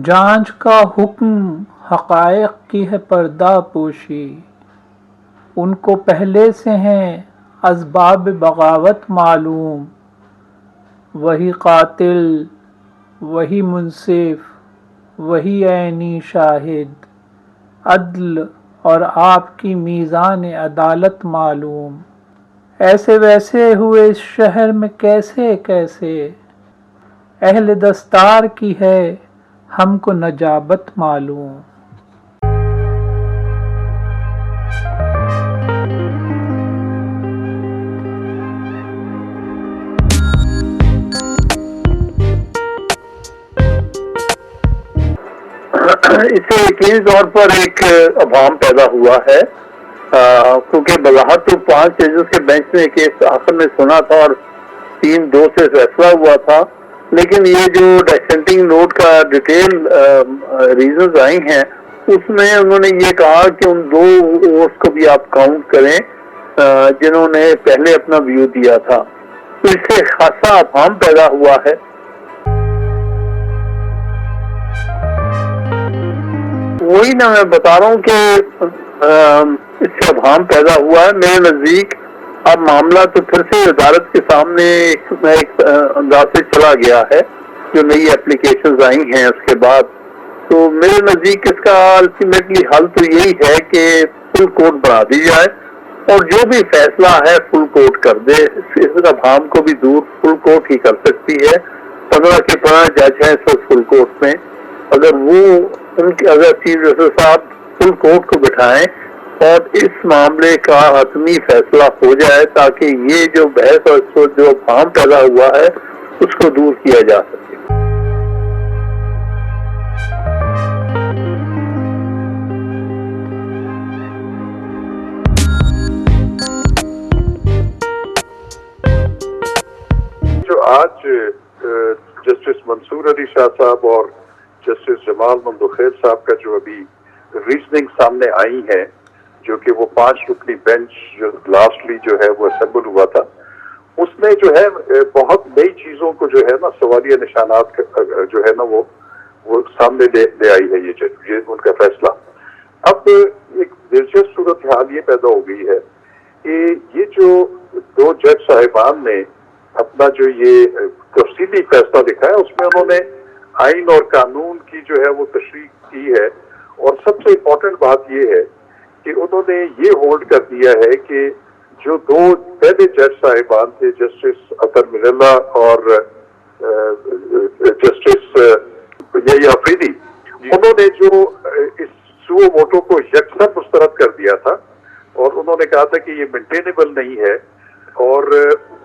جانچ کا حکم حقائق کی ہے پردہ پوشی، ان کو پہلے سے ہیں اسباب بغاوت معلوم، وہی قاتل وہی منصف وہی عینی شاہد، عدل اور آپ کی میزان عدالت معلوم، ایسے ویسے ہوئے اس شہر میں کیسے کیسے، اہل دستار کی ہے ہم کو نجابت معلوم۔ اس سے یقینی طور پر ایک ابہام پیدا ہوا ہے، کیونکہ بظاہر تو 5 ججز کے بینچ نے کیس آخر میں سنا تھا اور 3-2 سے فیصلہ ہوا تھا، لیکن یہ جو ڈسینٹنگ نوٹ کا ڈیٹیل ریزنز آئی ہیں اس میں انہوں نے یہ کہا کہ ان 2 ووٹس کو بھی آپ کاؤنٹ کریں جنہوں نے پہلے اپنا ویو دیا تھا، تو اس سے خاصا ابہام پیدا ہوا ہے۔ وہی نا میں بتا رہا ہوں کہ اس سے ابہام پیدا ہوا ہے۔ میرے نزدیک اب معاملہ تو پھر سے عدالت کے سامنے ایک انداز سے چلا گیا ہے، جو نئی اپلیکیشنز آئی ہیں اس کے بعد، تو میرے نزدیک اس کا الٹیمیٹلی حل تو یہی ہے کہ فل کورٹ بنا دی جائے اور جو بھی فیصلہ ہے فل کورٹ کر دے، اس ابہام کو بھی دور فل کورٹ ہی کر سکتی ہے۔ 15 کے 15 جج ہیں اس وقت فل کورٹ میں، اگر وہ ان کے اگر چیف جسٹس صاحب فل کورٹ کو بٹھائیں اور اس معاملے کا حتمی فیصلہ ہو جائے تاکہ یہ جو بحث اور جو ابہام پیدا ہوا ہے اس کو دور کیا جا سکے۔ جو آج جسٹس منصور علی شاہ صاحب اور جسٹس جمال ممدوخیل صاحب کا جو ابھی ریزننگ سامنے آئی ہے، جو کہ وہ 5 رکنی بینچ جو لاسٹلی جو ہے وہ اسمبل ہوا تھا، اس میں جو ہے بہت نئی چیزوں کو جو ہے نا سوالیہ نشانات جو ہے نا وہ سامنے لے آئی ہے یہ ان کا فیصلہ۔ اب ایک دلچسپ صورتحال یہ پیدا ہو گئی ہے کہ یہ جو 2 جج صاحبان نے اپنا جو یہ تفصیلی فیصلہ لکھا ہے اس میں انہوں نے آئین اور قانون کی جو ہے وہ تشریح کی ہے، اور سب سے امپورٹنٹ بات یہ ہے کہ انہوں نے یہ ہولڈ کر دیا ہے کہ جو 2 پہلے جج صاحبان تھے، جسٹس اطہر من اللہ اور جسٹس یحییٰ افریدی، انہوں نے جو اس سو ووٹوں کو یکسر مسترد کر دیا تھا اور انہوں نے کہا تھا کہ یہ مینٹینیبل نہیں ہے، اور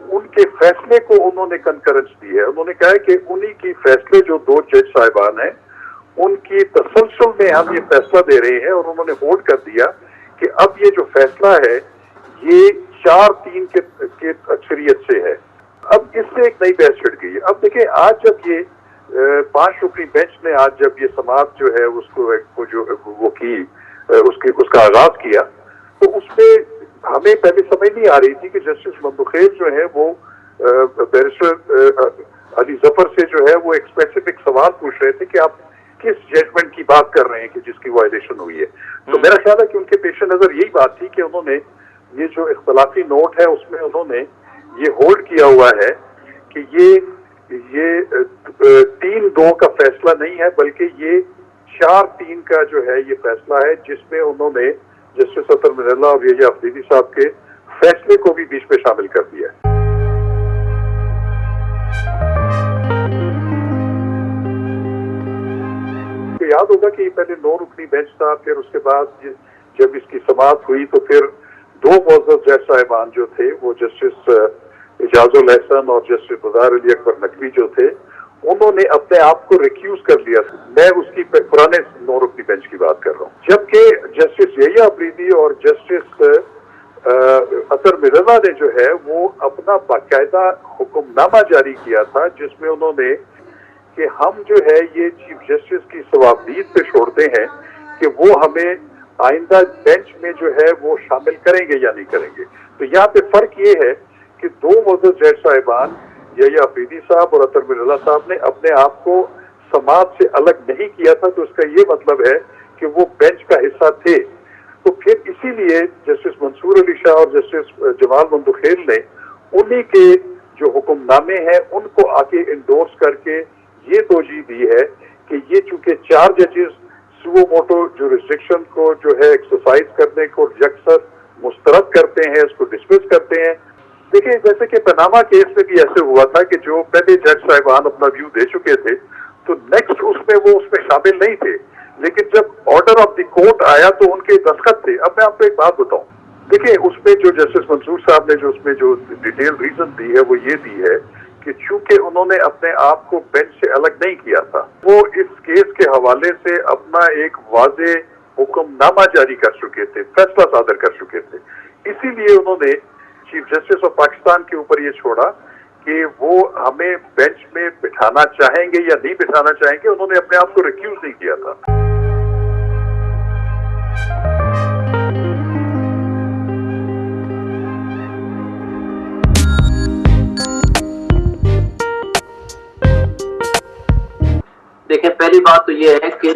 ان کے فیصلے کو انہوں نے کنکرنس دی ہے۔ انہوں نے کہا ہے کہ انہی کی فیصلے جو 2 جج صاحبان ہیں ان کی تسلسل میں ہم یہ فیصلہ دے رہے ہیں، اور انہوں نے ہولڈ کر دیا کہ اب یہ جو فیصلہ ہے یہ 4-3 کے اکثریت سے ہے۔ اب اس سے ایک نئی بحث چھڑ گئی ہے۔ اب دیکھیں آج جب یہ 5 رکنی بینچ نے آج جب یہ سماعت جو ہے اس کو جو وہ کی اس کا آغاز کیا، تو اس میں ہمیں پہلے سمجھ نہیں آ رہی تھی کہ جسٹس ممدوخیل جو ہے وہ بیرسٹر علی ظفر سے جو ہے وہ ایک اسپیسیفک سوال پوچھ رہے تھے کہ آپ کس ججمنٹ کی بات کر رہے ہیں کہ جس کی وائلیشن ہوئی ہے۔ تو میرا خیال ہے کہ ان کے پیش نظر یہی بات تھی کہ انہوں نے یہ جو اختلافی نوٹ ہے اس میں انہوں نے یہ ہولڈ کیا ہوا ہے کہ یہ 3-2 کا فیصلہ نہیں ہے، بلکہ یہ 4-3 کا جو ہے یہ فیصلہ ہے، جس میں انہوں نے جسٹس اطہر من اللہ اور یحییٰ افریدی صاحب کے فیصلے کو بھی بیچ میں شامل کر دیا ہے۔ تو یاد ہوگا کہ یہ پہلے 9 رکنی بینچ تھا، پھر اس کے بعد جب اس کی سماعت ہوئی تو پھر 2 معزز جج صاحبان جو تھے وہ جسٹس اعجاز الاحسن اور جسٹس مظاہر علی اکبر نقوی جو تھے انہوں نے اپنے آپ کو ریکیوز کر لیا۔ میں اس کی پرانے 9 رکنی بینچ کی بات کر رہا ہوں، جبکہ جسٹس یحییٰ افریدی اور جسٹس اطہر من اللہ نے جو ہے وہ اپنا باقاعدہ حکم نامہ جاری کیا تھا، جس میں انہوں نے کہ ہم جو ہے یہ چیف جسٹس کی ثوابدید پہ چھوڑتے ہیں کہ وہ ہمیں آئندہ بینچ میں جو ہے وہ شامل کریں گے یا نہیں کریں گے۔ تو یہاں پہ فرق یہ ہے کہ 2 معزز جج صاحبان یحییٰ افریدی صاحب اور اطہر من اللہ صاحب نے اپنے آپ کو समाज से अलग नहीं किया था, तो उसका ये मतलब है कि वो बेंच का हिस्सा थे। तो फिर इसीलिए जस्टिस मंसूर अली शाह और जस्टिस जमाल मंदुखेल ने उन्हीं के जो हुक्मनामे हैं उनको आके इंडोर्स करके ये तोजी दी है कि ये चूंकि 4 जजेस सुओ मोटो जुरिस्डिक्शन को जो है एक्सरसाइज करने को यकसर मुस्तरद करते हैं, उसको डिसमिस करते हैं। देखिए, जैसे कि पनामा केस में भी ऐसे हुआ था कि जो पहले जज साहिबान अपना व्यू दे चुके थे, तो नेक्स्ट उसमें शामिल नहीं थे, लेकिन जब ऑर्डर ऑफ द कोर्ट आया तो उनके दस्तखत थे। अब मैं आपको एक बात बताऊं, देखिए उसमें जो जस्टिस मंसूर साहब ने जो उसमें जो डिटेल रीजन दी है वो ये दी है कि चूंकि उन्होंने अपने आप को बेंच से अलग नहीं किया था, वो इस केस के हवाले से अपना एक वाज़े हुक्मनामा जारी कर चुके थे, फैसला सादर कर चुके थे। इसीलिए उन्होंने चीफ जस्टिस ऑफ पाकिस्तान के ऊपर ये छोड़ा कि वो हमें बेंच में बिठाना चाहेंगे या नहीं बिठाना चाहेंगे। उन्होंने अपने आप को रिक्यूज नहीं किया था। देखें, पहली बात तो ये है कि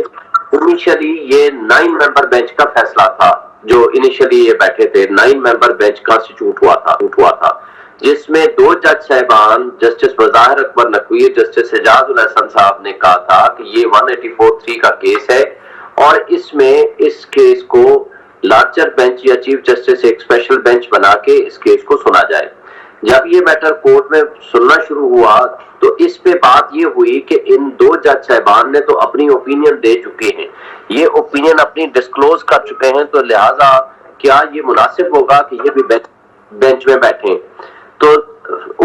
इनिशियली ये 9 मेंबर बेंच का फैसला था, जो इनिशियली ये बैठे थे 9 मेंबर बेंच कॉन्स्टिट्यूट हुआ था, जिसमें 2 जज साहिबान जस्टिस मज़ाहिर अकबर नकवी, जस्टिस एजाजुल हसन साहब ने कहा था कि ये 184(3) का केस है और इसमें इस केस को लार्जर बेंच या चीफ जस्टिस एक स्पेशल बेंच बना के इस केस को सुना जाए। जब ये मैटर कोर्ट में सुनना शुरू हुआ तो इस पे बात ये हुई कि इन 2 जज साहिबान ने तो अपनी ओपिनियन दे चुके हैं, ये ओपिनियन अपनी डिस्क्लोज कर चुके हैं, तो लिहाजा क्या ये मुनासिब होगा कि ये भी बेंच में बैठे। तो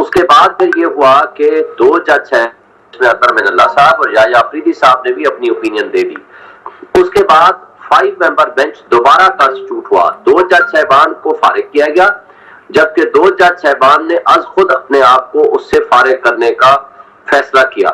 उसके बाद फिर ये हुआ कि 2 जज हैं, इसमें अतर मिनल्ला साहब और याया अफरीदी साहब ने भी अपनी ओपिनियन दे दी। उसके बाद 5 मेंबर बेंच दोबारा कॉन्स्टिट्यूट हुआ, 2 जज साहिबान को फारिग किया गया, जबकि 2 जज साहिबान ने आज खुद अपने आप को उससे फारिग करने का फैसला किया।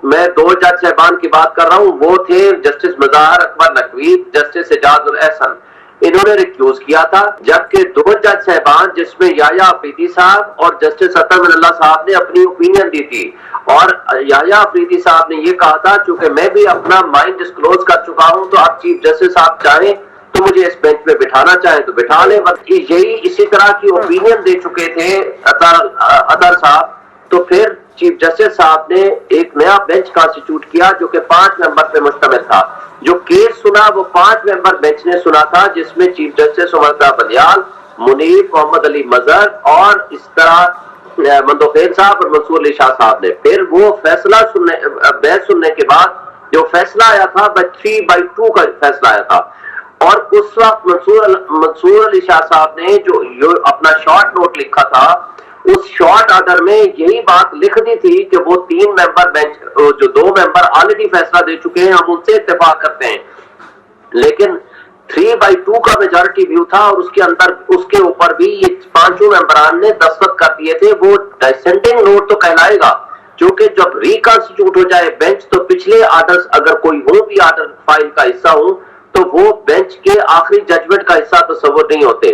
मैं 2 जज साहिबान की बात कर रहा हूं, वो थे जस्टिस मज़ाहिर अकबर नकवी, जस्टिस एजाजुल हसन, इन्होंने रिक्यूज किया था, जबकि 2 जज साहिबान जिसमें याया अफरीदी साहब और जस्टिस अतर मिनल्ला साहब ने अपनी ओपिनियन दी थी और याया अफरीदी साहब ने ये कहा था चूंकि मैं भी अपना माइंड डिस्क्लोज कर चुका हूं, तो आप चीफ जस्टिस साहब चाहें तो मुझे इस बेंच में बिठाना चाहे तो बिठा ले। यही इसी तरह की ओपिनियन दे चुके थे अतर साहब। तो फिर चीफ जस्टिस साहब ने एक नया बेंच कॉन्स्टिट्यूट किया जो कि 5 मेंबर पे मुश्तमिल था। जो केस सुना वो 5 मेंबर बेंच ने सुना था, जिसमें चीफ जस्टिस उमर बंदियाल, मुनीर, मोहम्मद अली मजहर और इस तरह मंदोखेल साहब और मंसूर अली शाह साहब ने। फिर वो फैसला बहस सुनने के बाद जो फैसला आया था 3/2 का फैसला आया था और उस वक्त मंसूर अली शाह साहब ने जो अपना शॉर्ट नोट लिखा था, उस शॉर्ट ऑर्डर में यही बात लिख दी थी कि वो 3 मेंबर बेंच जो 2 मेंबर ऑलरेडी फैसला दे चुके हैं, हम उनसे इत्तेफाक करते हैं। लेकिन 3/2 का मेजॉरिटी व्यू था और उसके अंदर उसके ऊपर भी ये 5 मेंबरान ने दस्तखत कर दिए थे। वो डिसेंटिंग नोट तो कहलाएगा, क्योंकि जब रिकॉन्स्टिट्यूट हो जाए बेंच तो पिछले ऑर्डर्स अगर कोई हो भी ऑर्डर फाइल का हिस्सा हो तो वो बेंच के आखिरी जजमेंट का हिस्सा तस्वुर नहीं होते।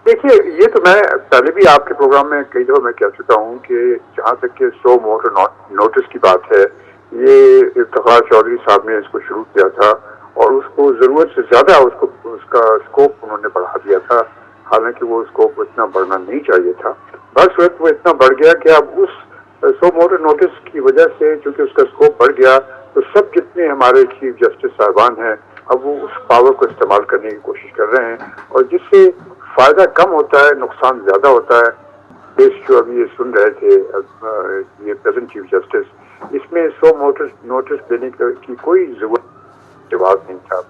देखिए, ये तो मैं पहले भी आपके प्रोग्राम में कई दफा मैं कह चुका हूँ कि जहाँ तक कि सो मोटर नोटिस की बात है, ये इफ्तिखार चौधरी साहब ने इसको शुरू किया था और उसको जरूरत से ज्यादा उसका स्कोप उन्होंने बढ़ा दिया था, हालांकि वो स्कोप इतना बढ़ना नहीं चाहिए था। बस वो इतना बढ़ गया कि अब उस सो मोटर नोटिस की वजह से चूंकि उसका स्कोप बढ़ गया तो सब जितने हमारे चीफ जस्टिस साहिबान हैं अब वो उस पावर को इस्तेमाल करने की कोशिश कर रहे हैं और जिससे फायदा कम होता है, नुकसान ज्यादा होता है। केस जो अभी ये सुन रहे थे ये प्रेजेंट चीफ जस्टिस, इसमें सो मोटर नोटिस देने की कोई जवाब नहीं था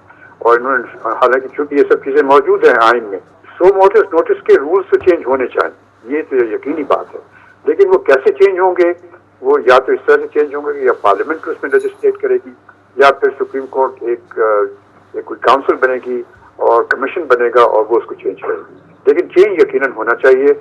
और इन्होंने, हालांकि चूंकि ये सब चीजें मौजूद हैं आइन में, सो मोटर नोटिस के रूल्स तो चेंज होने चाहिए, ये तो यकीनी बात है। लेकिन वो कैसे चेंज होंगे, वो या तो इस तरह से चेंज होंगे या पार्लियामेंट उसमें लेजिस्लेट करेगी या फिर सुप्रीम कोर्ट एक कोई काउंसिल बनेगी और कमीशन बनेगा और वो उसको चेंज करेगी। लेकिन चेंज यकीनन होना चाहिए